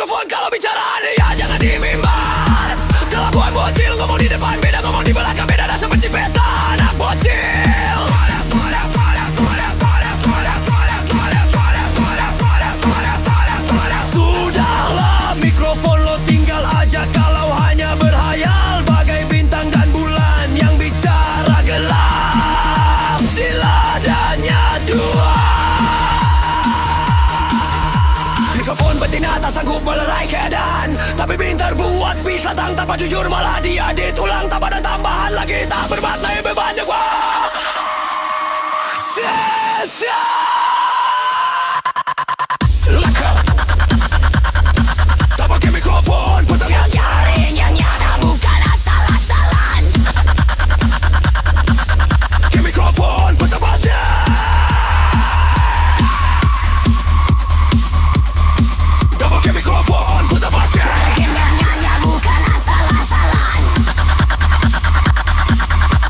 mikrofon kalau bicara ya jangan di mimbar. Kelakuan bocil ngomong di depan beda, ngomong di belakang beda, dah seperti pesta anak bocil. Sudahlah mikrofon lo tinggal aja kalau hanya berhayal bagai bintang dan bulan yang bicara gelap di ladanya dua. Mikrofon betina tak sanggup melerai keadaan, tapi pintar buat speech latang tanpa jujur malah dia ditulang tambah dan tambahan lagi tak bermakna bebannya gua. Sia-sia. Lakap. Tak pakai mikrofon, potong yang jaring yang nyata bukan asal-asalan. Ke mikrofon, potong pasnya. Tak pakai mikrofon, potong pasnya. Yang nyata bukan asal-asalan.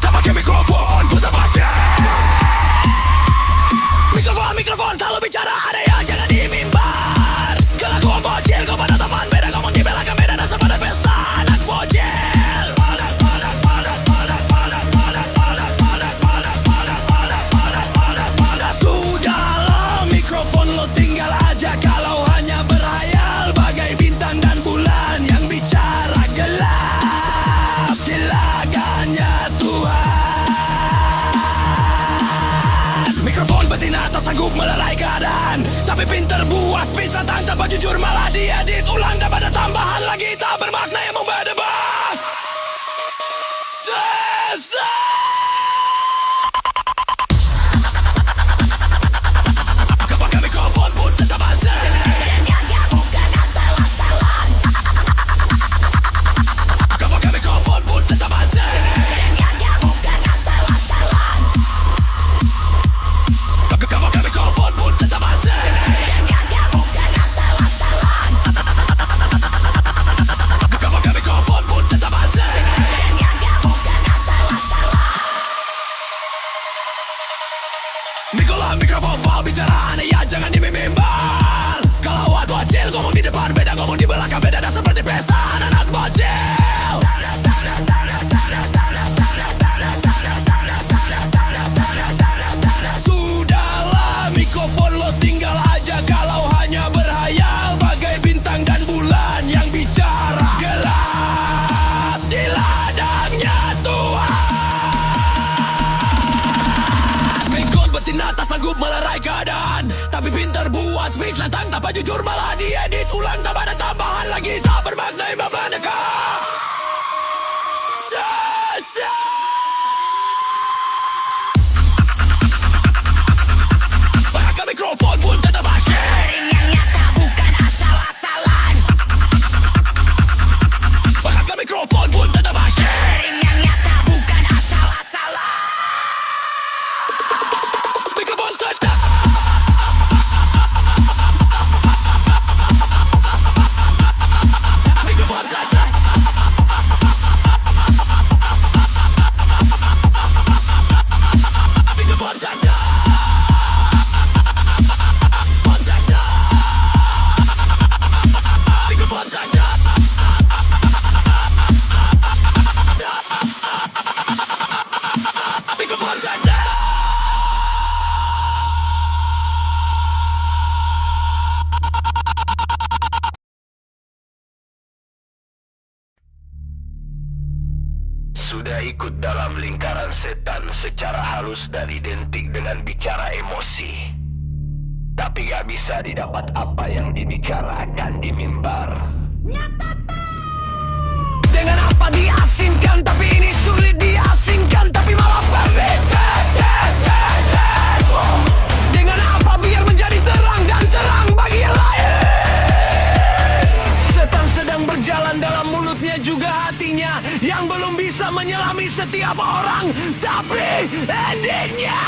Tak pakai mikrofon, potong pasnya. Mikrofon kalau bicara ada ya jangan di mimbar. Kelakuan bocil kau pada teman beda, ngomong di belakang beda, dah sepada pesta anak bocil. Sudahlah mikrofon lo tinggal aja kalau hanya berhayal bagai bintang dan bulan yang bicara gelap di laganya Tuhan. Mikrofon betina tak sanggup melerai keadaan, tapi pinter buat speech latang tanpa jujur malah diedit ulang dan pada tambahan lagi tak bermakna yang membedebah. Sesa. Kepakai mikrofon pun tetap asal. Yang bukan asal-asalan. Kepakai mikrofon pun tetap asal. Yang bukan asal-asalan. Kepakai mikrofon pun tetap asal. Yang bukan asal-asalan. Kepakai mikrofon pun tetap asal. Yang bukan asal-asalan. Mikrofon mau bicara aneh ya jangan dimimbar. Kalau buat bocil ngomong di depan beda, ngomong di belakang beda, dah seperti pesta anak bocil. Sudahlah mikrofon lo tinggal aja kalau hanya berhayal bagai bintang dan bulan yang bicara gelap di ladangnya Tuhan. Mikrofon betina tak sanggup melerai keadaan, tapi pintar buat speech lantang tanpa jujur malah diedit ulang tambah dan tambahan lagi tak bermakna membandingkan. Sia-sia. Pakai mikrofon pun tetap asyik. Yang nyata bukan asal-asalan. Pakai mikrofon pun tetap asyik. Yang nyata bukan asal-asalan. Mikrofon sedap. Mikrofon sedap. Mikrofon sedap. Mikrofon sedap. Mikrofon sedap. Sudah ikut dalam lingkaran setan secara halus dan identik dengan bicara emosi, tapi gak bisa didapat apa yang dibicarakan di mimbar. Dengan apa diasingkan, tapi ini sulit diasingkan, tapi malah berbeda. Dengan apa biar menjadi terang dan terang bagi yang lain. Setan sedang berjalan dalam mulutnya juga hatinya, yang belum bisa menyelami setiap orang, tapi endingnya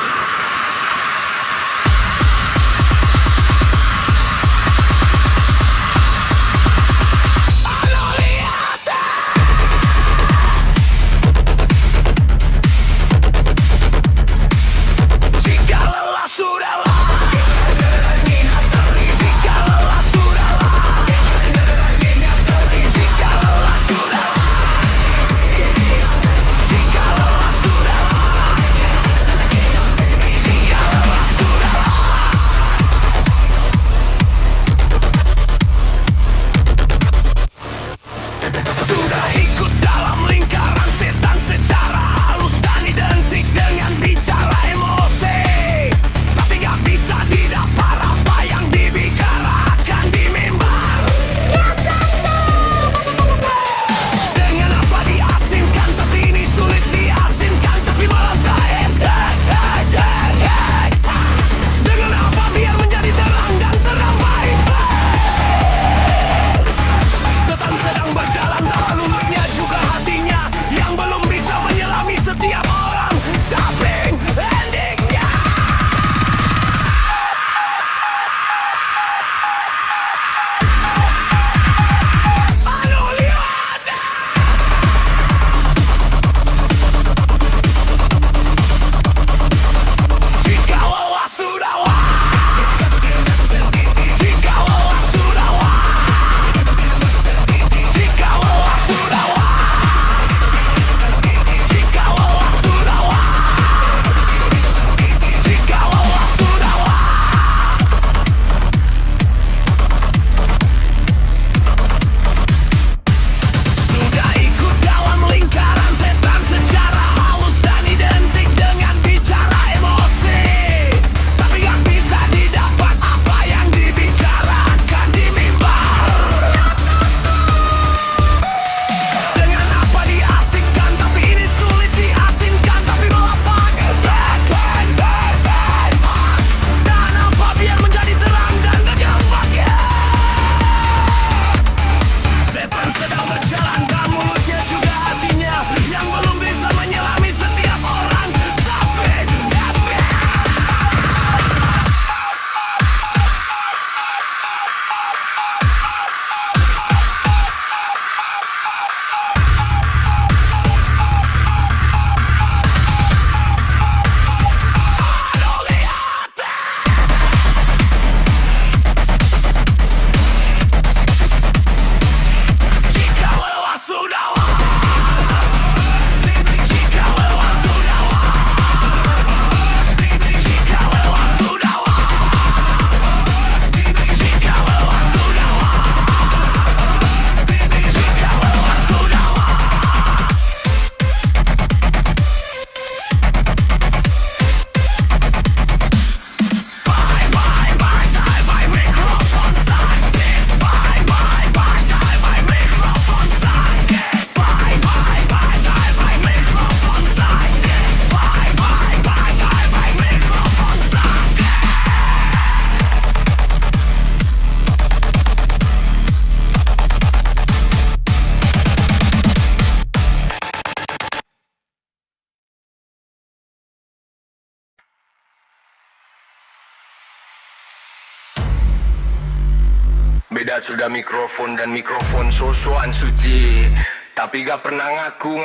Beda sudah mikrofon dan mikrofon sosokan suci, tapi gak pernah ngaku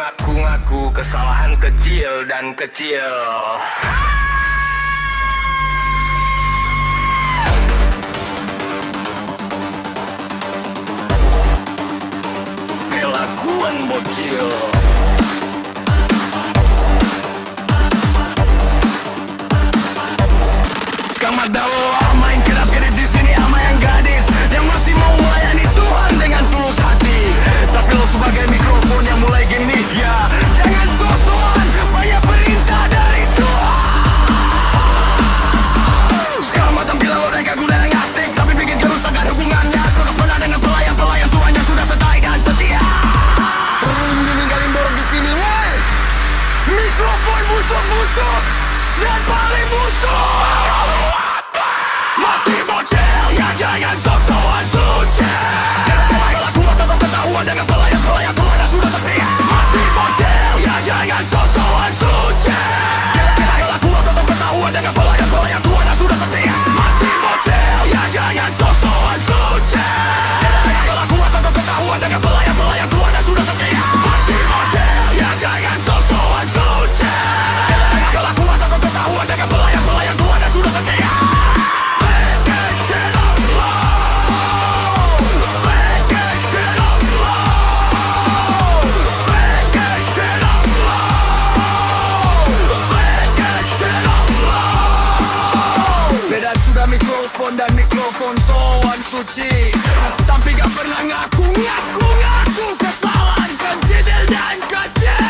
kesalahan kecil dan kecil. Kelakuan bocil. Selamat dalam main kerap-kerip di sini sama yang gadis yang masih mau melayani Tuhan dengan tulus hati. Tapi lo sebagai mikrofon yang mulai gini, ya jangan sosokan banyak perintah dari Tuhan. Sekarang matang bilang lo dan kagum dan asik, tapi bikin kerusakan hubungannya. Kau pernah dengan pelayan Tuhan yang sudah setia dan setia. Ninggalin borok di sini, woi. Mikrofon busuk-busuk dan paling busuk. Masih bocil, ya jangan sok-sokan suci. Kalau kuat tetap ketahuan dengan pelayan Tuhan yang sudah setia. Masih bocil, ya jangan sok-sokan suci. Kalau kuat tetap ketahuan dengan pelayan Tuhan yang sudah setia. Masih bocil, ya jangan sok-sokan suci. Kalau kuat tetap ketahuan dengan pelayan Tuhan yang sudah setia. Masih bocil, ya jangan sok-sokan suci. Kalau kuat tetap ketahuan dengan pelayan Tuhan yang sudah setia. Mikrofon dan mikrofon sowan suci, tapi gak pernah ngaku kesalahan kecil dan kecil.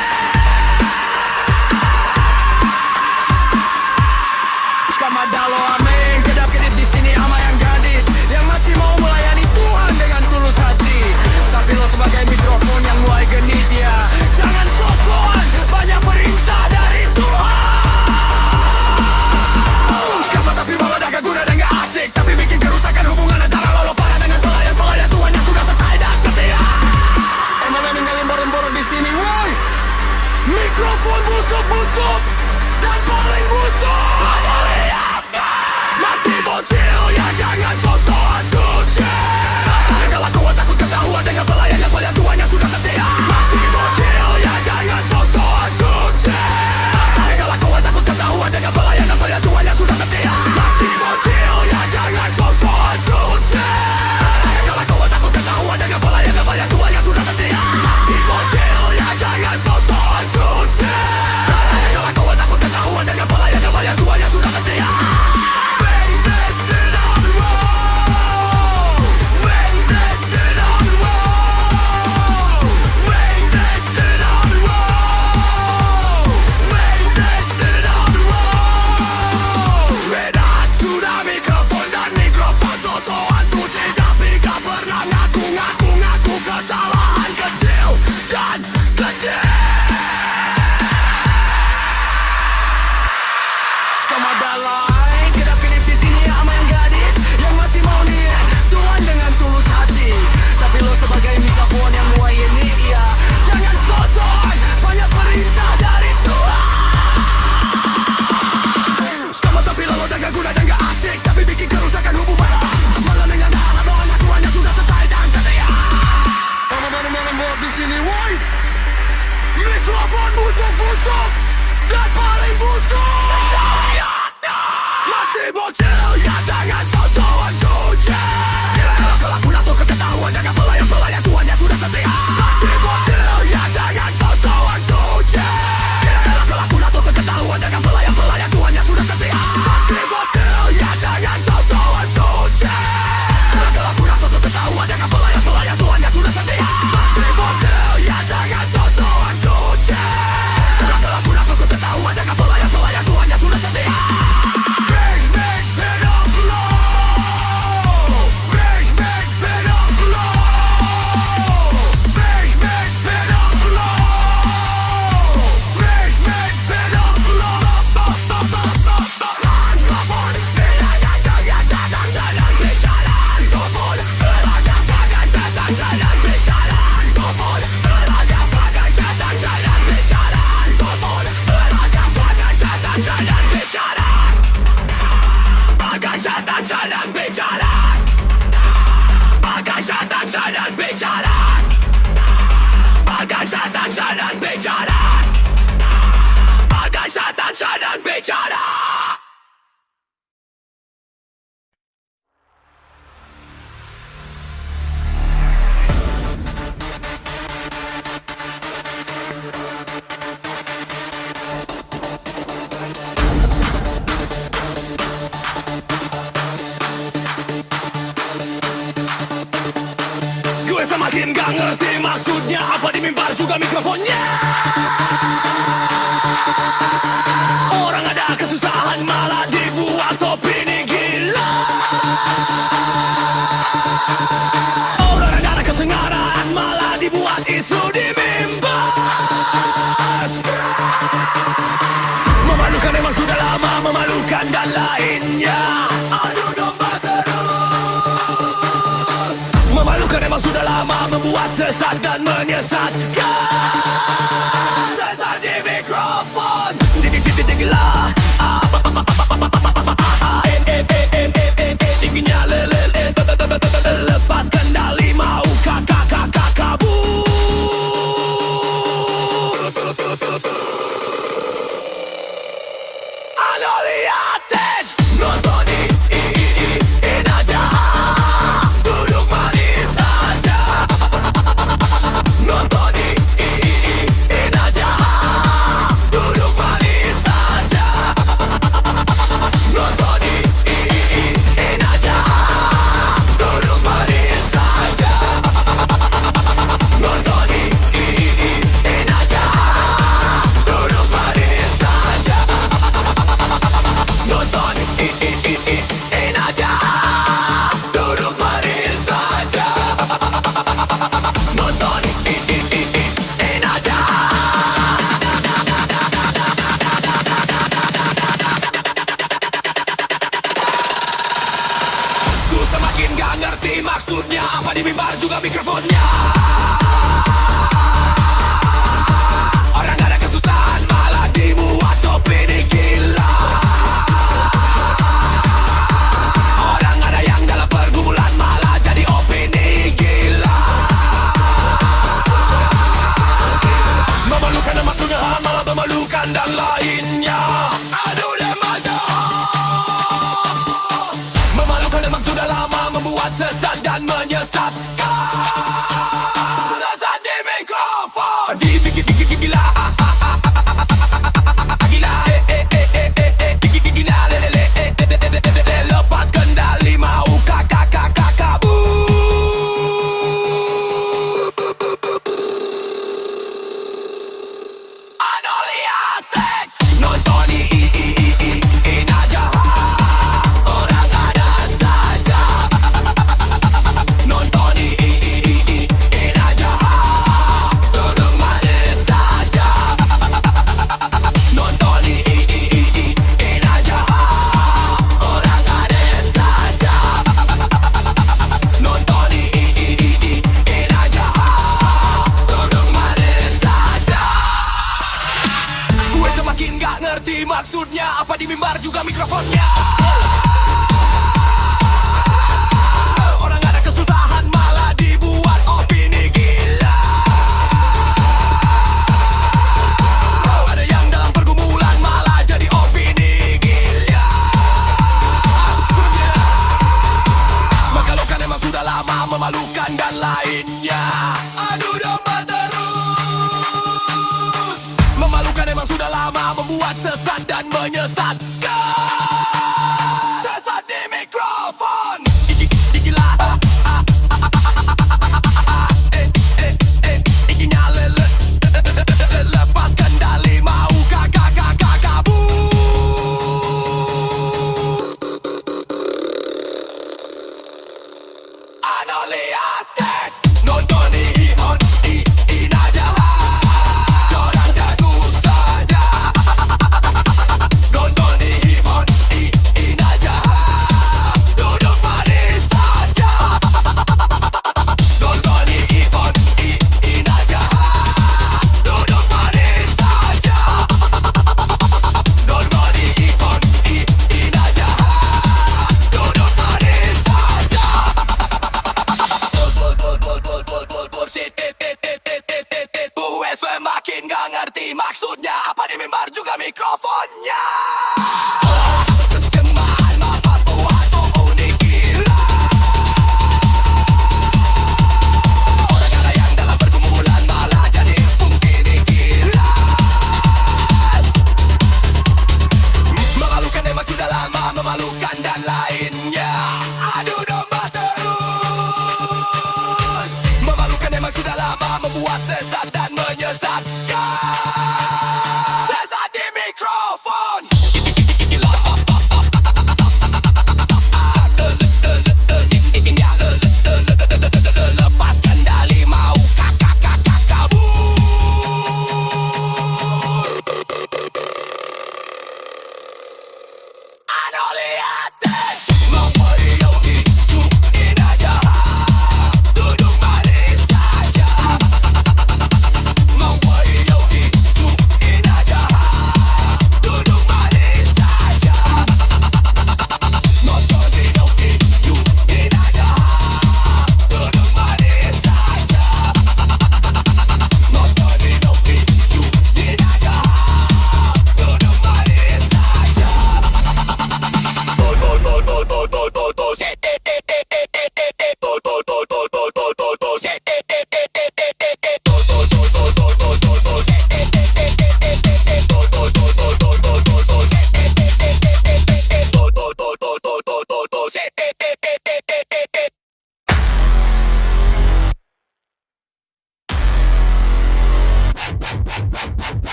Skamadalo amin, kedap-kedip di sini sama yang gadis yang masih mau melayani Tuhan dengan tulus hati. Tapi lo sebagai mikrofon yang mulai genit, ya jangan sosokan banyak perintah dari Tuhan. Tapi malah dah gak guna dan gak asik, tapi bikin kerusakan hubungan antara lo pada dengan pelayan Tuhan yang sudah setia dan setia. Emang ninggalin borok-borok di sini, woi. setan sedang bicara, bagai setan sedang bicara. Gue semakin gak ngerti maksudnya apa di mimbar juga mikrofonnya. Orang ada kesusahan malah dibuat opini gila. Orang ada kesengaran malah dibuat isu di mimbar. Memalukan memang sudah lama, memalukan dan lainnya. Adu domba terus. Memalukan memang sudah lama, membuat sesat dan menyesatkan. Sesat di mikrofon. Gila. Dinginnya lepas kendali mau kakak kabur. Ano liatin, nontonin aja, duduk manis saja. Nontonin aja, duduk manis saja. Nontonin aja, duduk manis saja. Nontonin aja, duduk manis saja. Nonton aja, duduk manis saja. Nonton aja. Ku semakin gak ngerti maksudnya apa di mimbar juga mikrofonnya. Orang ada kesusahan malah dibuat opini gila. Orang ada yang dalam pergumulan malah jadi opini gila. Memalukan nama sudahan malah memalukan dan lainnya. Aduh remaja. Memalukan memang sudah lama, membuat sesat dan menyesatkan. Sesat di mikrofon. Dibikin gila. Gila. Gila. Lepas kendali mau kakak kabur. Ano liatin, nontonin aja, orang ada saja. Nontonin aja, duduk manis saja. Nontonin aja, orang ada saja. Nontonin aja, duduk manis saja. Gue semakin gak ngerti maksudnya apa di mimbar juga mikrofonnya. Orang ada kesusahan malah dibuat opini gila. Ada yang dalam pergumulan malah jadi opini gila. Memalukan emang sudah lama, memalukan dan lainnya. Adu domba terus. Memalukan emang sudah lama, membuat sesat dan menyesatkan. Sesat di mikrofon. Gila. Inginnya lepas kendali mau kakak kabur. Ano liatin, nontonin aja, orang jago saja. Nontonin aja, duduk manis saja. Nontonin aja, duduk manis saja. Nontonin aja, duduk manis saja. adu domba terus. Memalukan emang sudah lama, membuat sesat dan menyesatkan. Sesat di mikrofon. Lepas kendali mau kabur. Anolia Tech. Mau periuk hidupin aja, duduk manis saja. Mau periuk hidupin aja, duduk manis saja. Mau periuk hidupin aja, duduk manis saja. Mau periuk hidupin aja, duduk manis saja.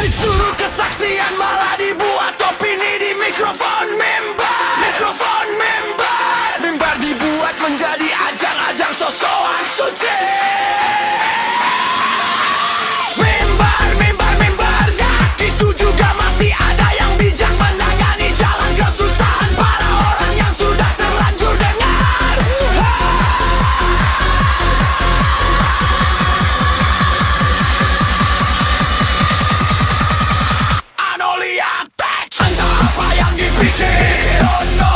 Disuruh kesaksian malah dibuat opini di mikrofon mimbar. Mikrofon mimbar. Mimbar dibuat menjadi ajang-ajang sosokan suci. Mimbar, mimbar, mimbarnya itu juga masih ada yang bijak menangani jalan kesusahan para orang yang sudah terlanjur dengar. Anolia Tech. Entah apa yang dipikir, oh no.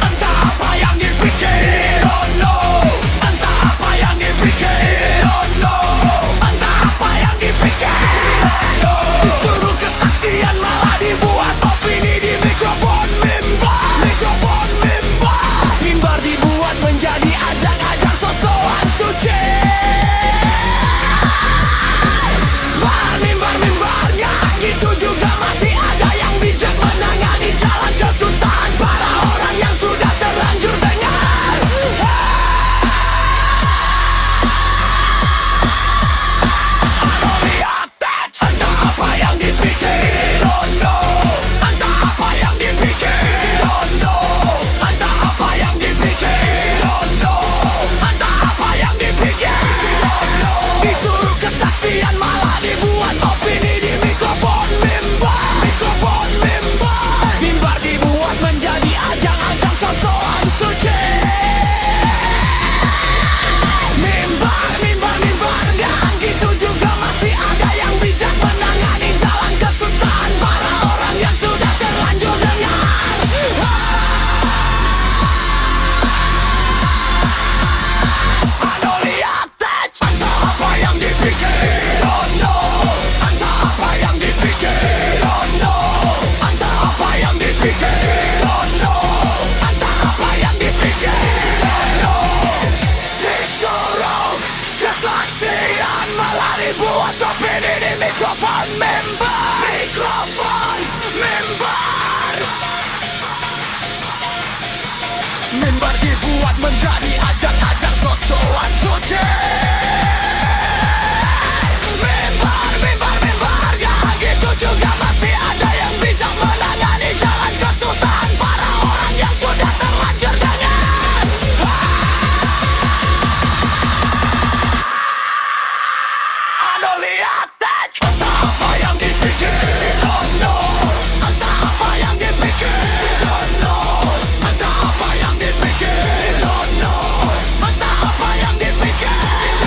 Entah apa yang dipikir, oh no. Entah apa yang dipikir, oh no. Entah apa yang dipikir, oh no. Disuruh kesaksian malah dibuat opini di mikrofon mimbar. Mikrofon mimbar. Mimbar dibuat menjadi ajang-ajang sosokan suci. Mimbar-mimbarnya itu juga masih ada yang bijak menangani jalan kesusahan para orang yang sudah terlanjur dengar. Anolia Tech. Entah apa yang dipikir, oh no. Entah apa yang dipikir, oh no. Entah apa yang dipikir, oh no. Entah apa yang dipikir, oh no. Disuruh kesaksian malah dibuat opini di mikrofon mimbar. Mikrofon mimbar. Mimbar dibuat menjadi ajang-ajang sosokan suci. Mimbar, mimbar, mimbarnya gitu juga masih ada yang bijak menangani jalan kesusahan para orang yang sudah terlanjur dengar. Anolia Tech. Entah apa yang dipikir, oh no. Entah apa yang dipikir, oh no. Entah apa yang dipikir, oh no. Entah apa yang dipikir, oh no. Disuruh kesaksian malah dibuat opini di mikrofon mimbar. Mikrofon mimbar. Mimbar dibuat menjadi ajang-ajang sosokan suci. Mimbar, mimbar, mimbarnya gitu juga masih ada yang bijak menangani jalan kesusahan para orang yang sudah terlanjur dengar. Anolia Tech. Entah apa yang dipikir, oh no. Entah apa yang dipikir, oh no. Entah apa yang dipikir, oh no. Entah apa yang dipikir,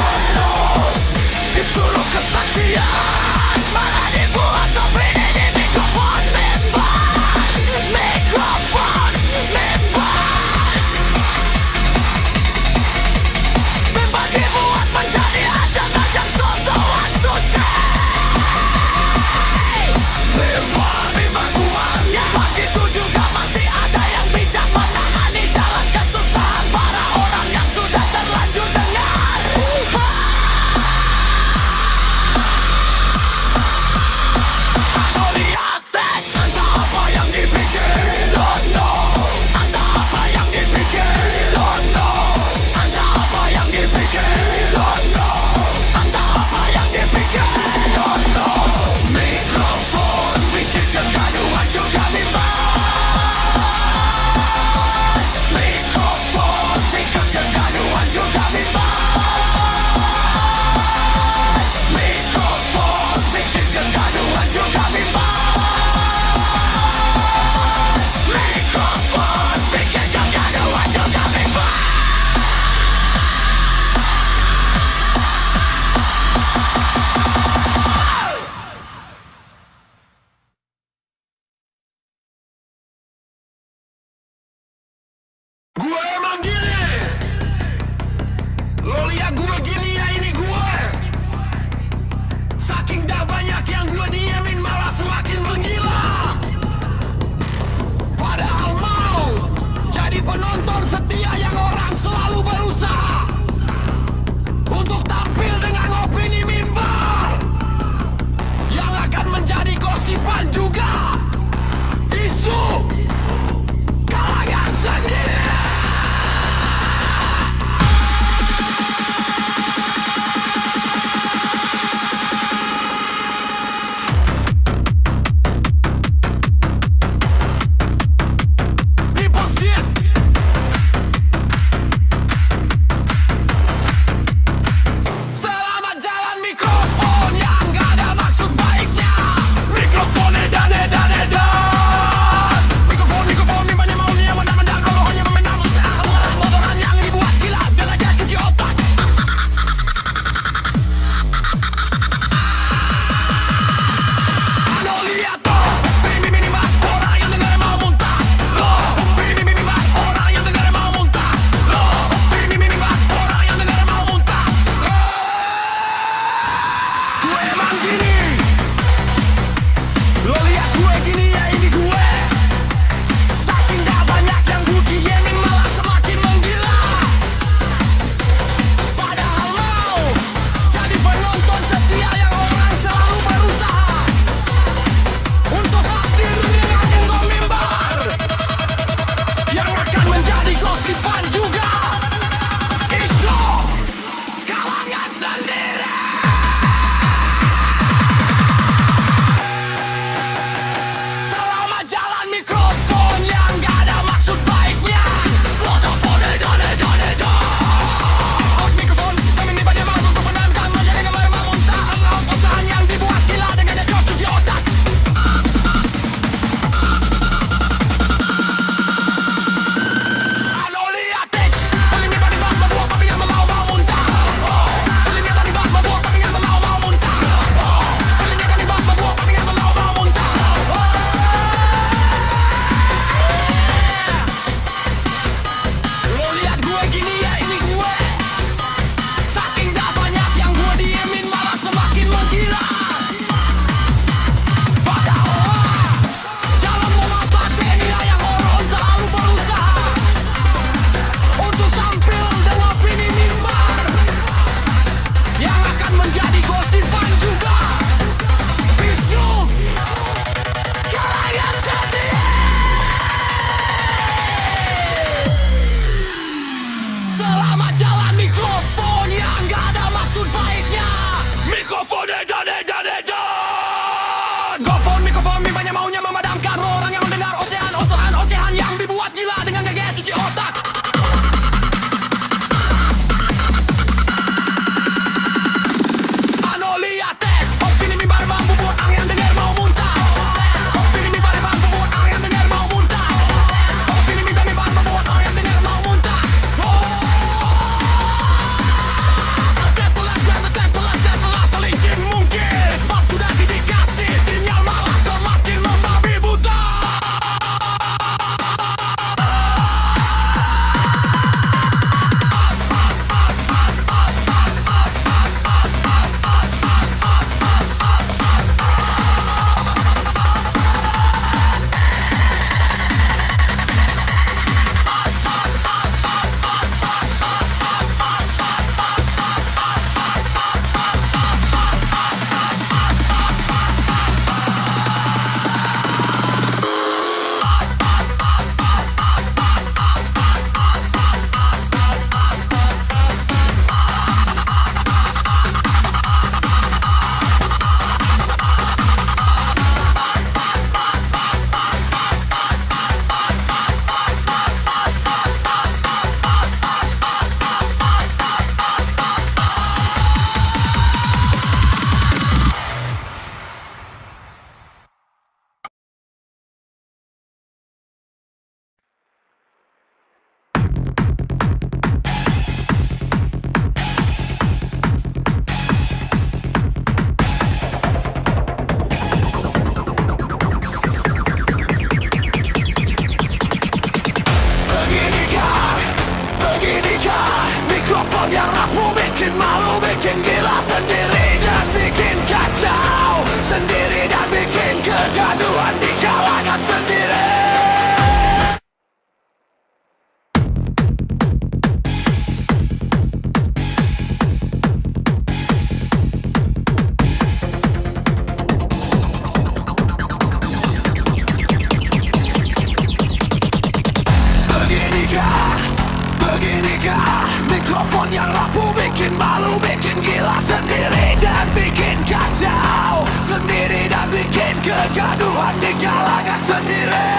gila sendiri dan bikin kacau, sendiri dan bikin kegaduhan di kalangan sendiri.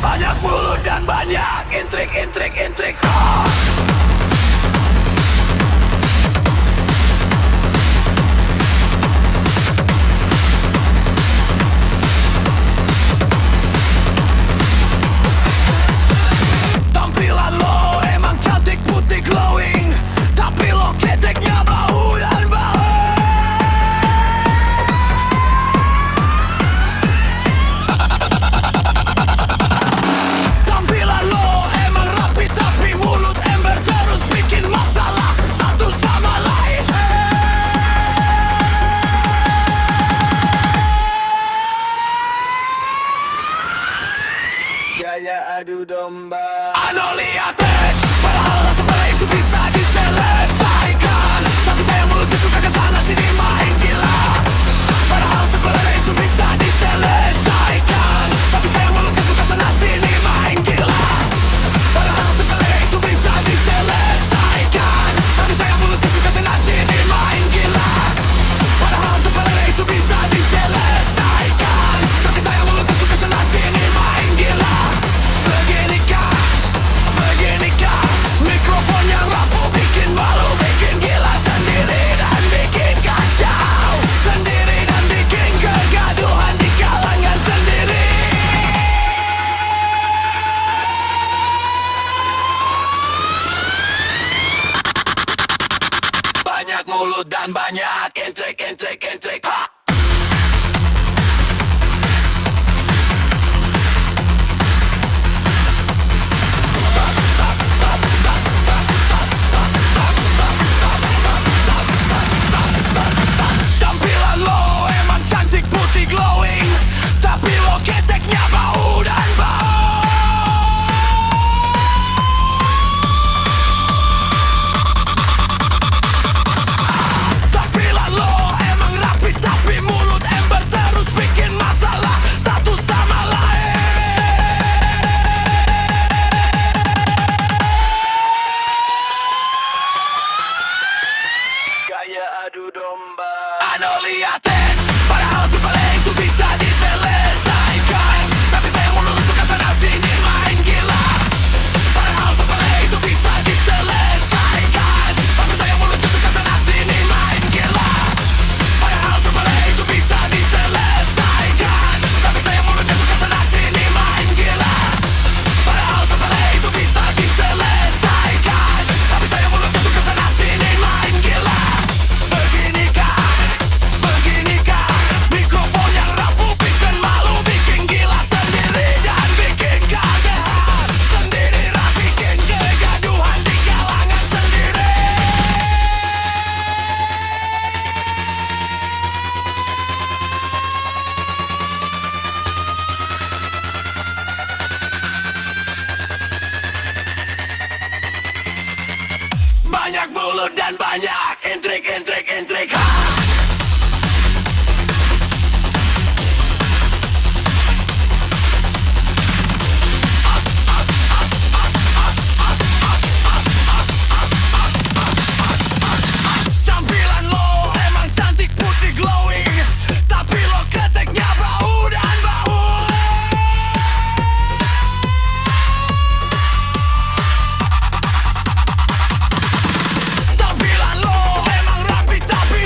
Banyak mulut dan banyak intrik. Tampilan lo emang cantik putih glowing, tapi lo keteknya bau dan bau. Tampilan lo emang rapi tapi mulut ember terus bikin masalah satu sama lain. Gaya adu domba. Anolia touch, padahal sebenarnya itu bisa diselesaikan, tapi saya mulutnya suka kesana sini main gila. Padahal sebenarnya itu bisa diselesaikan, tapi saya mulutnya suka sana sini main gila. Padahal sebenarnya itu bisa diselesaikan, tapi saya mulutnya suka sana sini main gila. Padahal sebenarnya itu bisa diselesaikan, tapi saya mulutnya suka sana sini main gila. Beginikah mikrofon yang rapuh bikin malu, bikin gila sendiri dan bikin kacau, sendiri dan bikin kegaduhan di kalangan sendiri. Banyak mulut dan banyak intrik. Ha! Tampilan lo emang cantik putih glowing, tapi lo keteknya bau dan bau. Tampilan lo emang rapi tapi mulut ember terus bikin masalah satu sama lain. Gaya adu domba. Anolia touch, padahal sebenarnya itu bisa diselesaikan, tapi saya mulut suka sana sini main gila. Padahal sebenarnya itu bisa diselesaikan, tapi saya mulutnya suka sana sini main gila. Padahal sebenarnya itu bisa diselesaikan, tapi saya mulutnya suka sana sini main gila. Padahal sebenarnya itu bisa diselesaikan, tapi saya mulutnya suka sana sini main gila. Beginikah mikrofon yang rapuh bikin malu, bikin gila sendiri dan bikin kaget, sendiri dan bikin kegaduhan di kalangan sendiri. Banyak mulut dan banyak intrik. Ha! Tampilan lo emang cantik putih glowing, tapi lo keteknya bau dan bau. Tampilan lo emang rapi tapi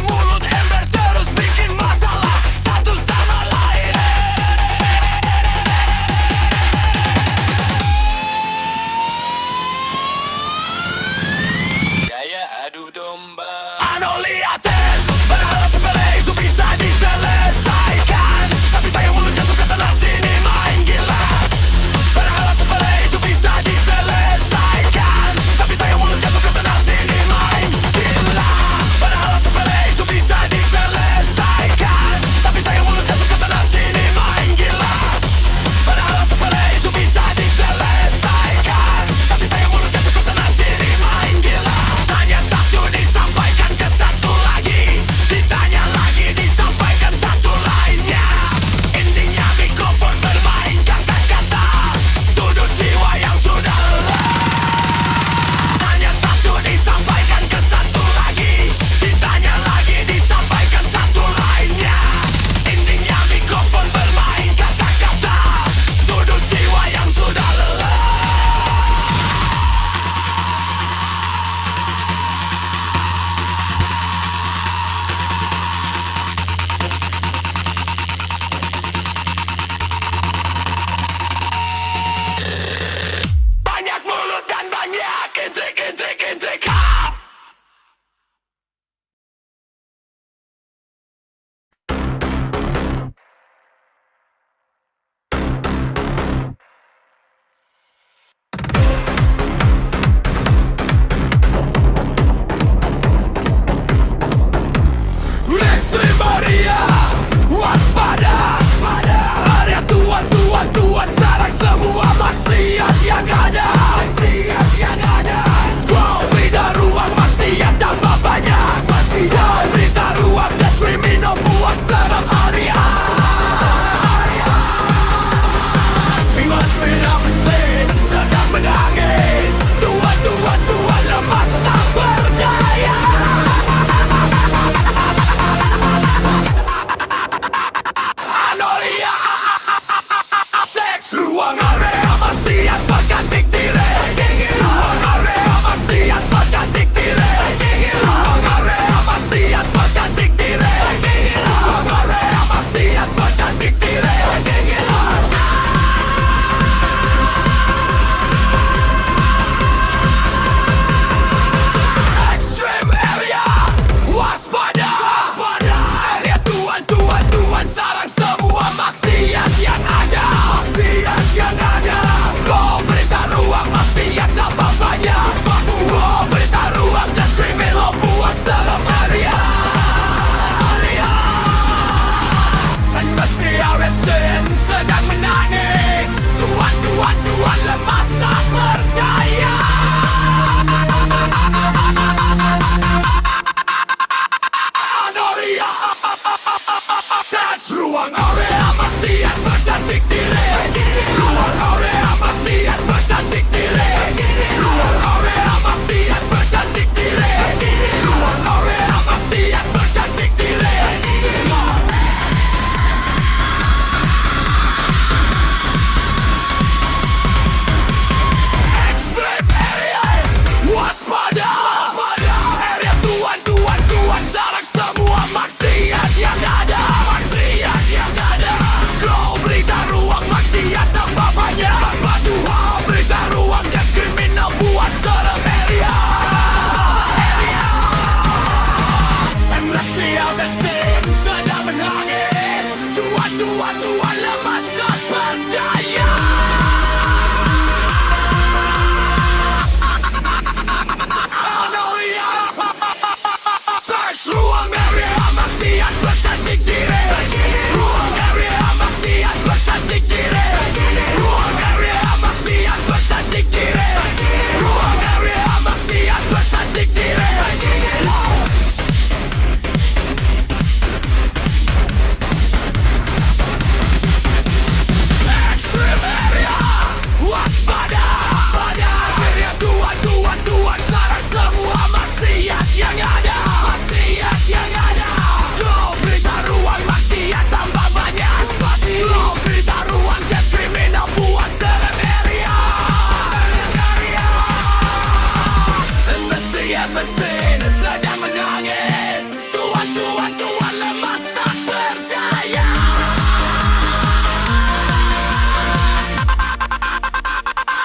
mesin sedang menangis. Tuan, tuan, tuan lemas tak berdaya.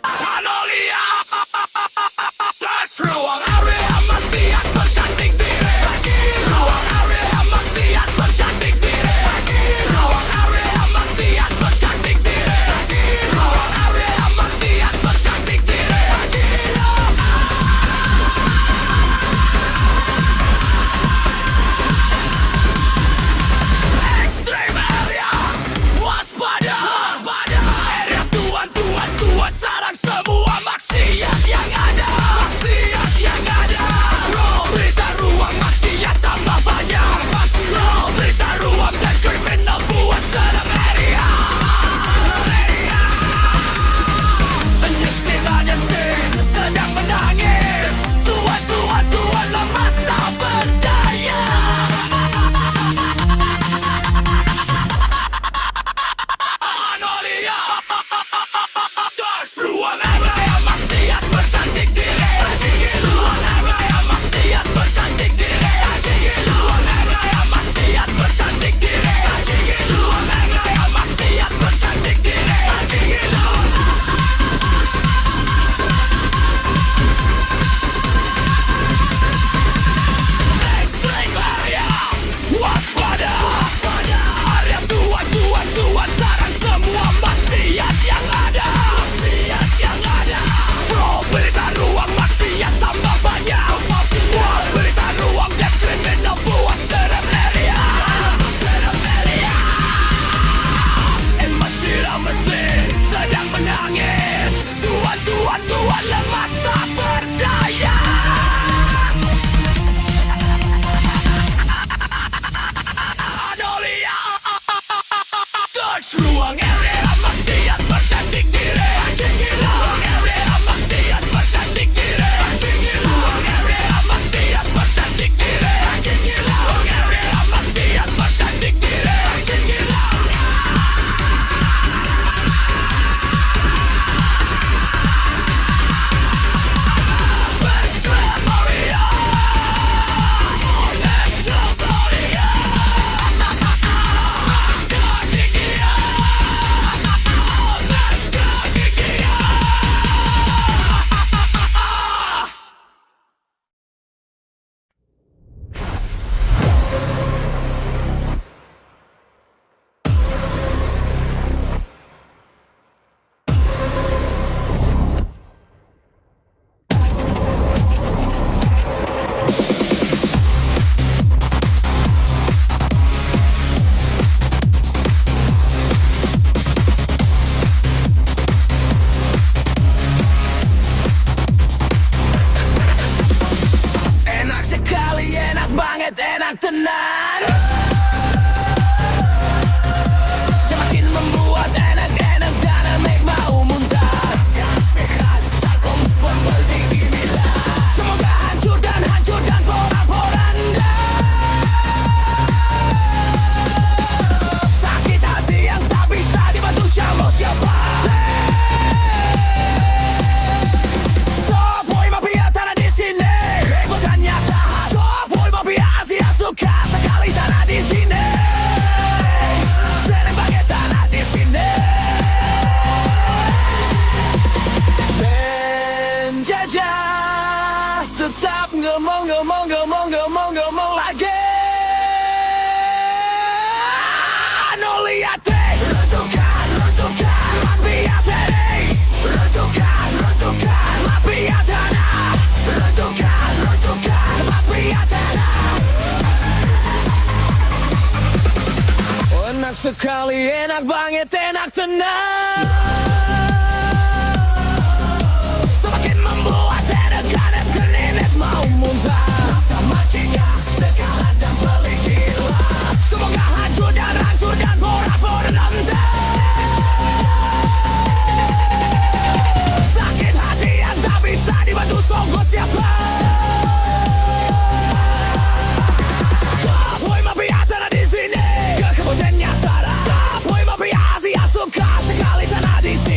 Anolia, touch ruang area maksiat bercantik diri. Bagi ruang area maksiat bercantik diri. Bagi ruang area maksiat bercantik diri. Bagi ruang area maksiat bercantik diri. Bagi extreme area, waspada, waspada. Area tuan, tuan, tuan sarang semua maksiat yang ada. Maksiat yang ada. Roll berita ruang maksiat tambah banyak. Roll berita ruang dan kriminal buat serang area. Penyisir sedang menangis. Tuan, tuan, tuan lemas tak berdaya. Anolia, touch ruang area maksiat bercantik diri. Ruang area maksiat bercantik diri. Ruang area maksiat bercantik diri. Ruang area maksiat bercantik diri. Extreme area, waspada, waspada. Area tuan, tuan, tuan sarang semua maksiat yang ada. Maksiat yang ada. Bro, berita ruang maksiat tambah banyak. Wah, berita ruang dan kriminal buat serem area. Serem area. Mesin sedang menangis. Tuan, tuan, tuan lemas tak berdaya. Anolia, touch ruang area maksiat bercantik diri. Ruang area maksiat bercantik diri. Ruang area maksiat bercantik diri. Ruang area maksiat bercantik diri. Enak sekali, enak banget, enak tenan. Semakin membuat enak-enak dan enak mau muntah. Sakum pembeli gila. Semoga hancur dan porak-poranda. Sakit hati yang tak bisa dibantu sama siapa. Stop, boy, mafia tanah di sini. Bukan nyata. Stop, boy, mafia Asia suka sekali tanah di sini. Seneng banget tanah di sini. Penjajah tetap ngomong lagi. Anolia take runtuhkan mafia tadi. Runtuhkan mafia tanah. Runtuhkan mafia tanah. Enak sekali, enak banget, enak tenang. Semakin membuat enak-enak enak mau muntah. Makinya sekalan dan beli gila. Semoga hancur dan porak-poranda. Sakit hati yang tak bisa dibantu songkos siapa. Stop, boy, mafia tanah di sini. Kemudian nyata. Stop, boy, mafia Asia suka sekali tanah di sini.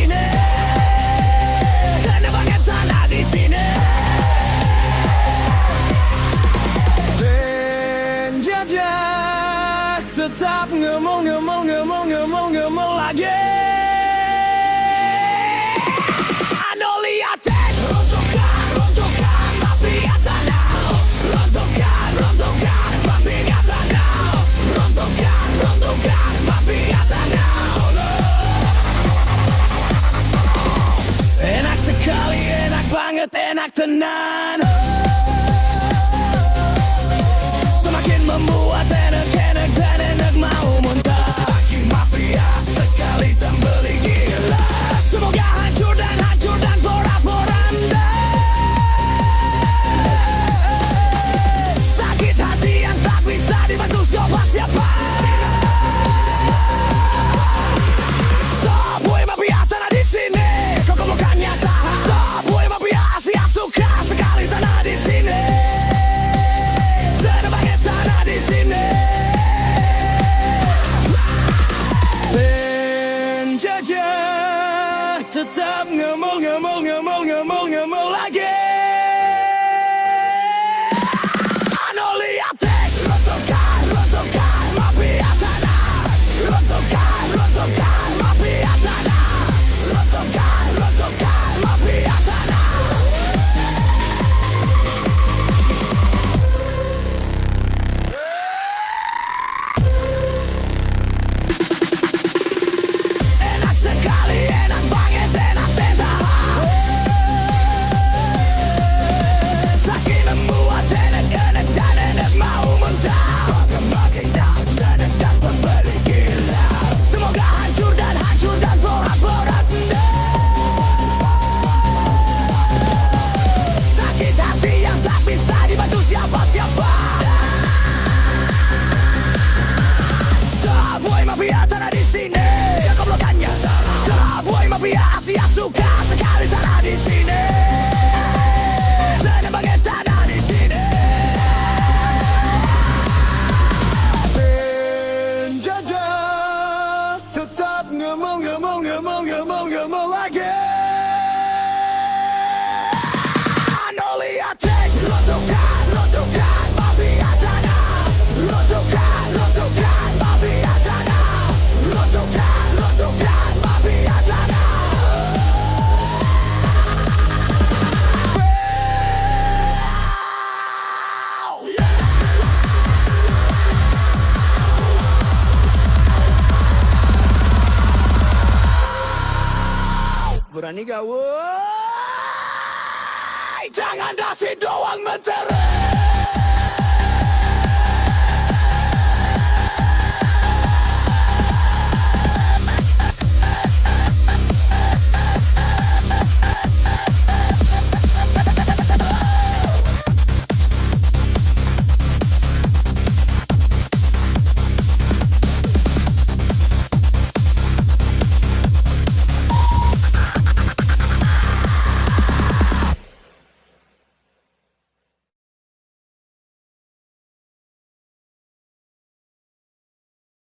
ya woi.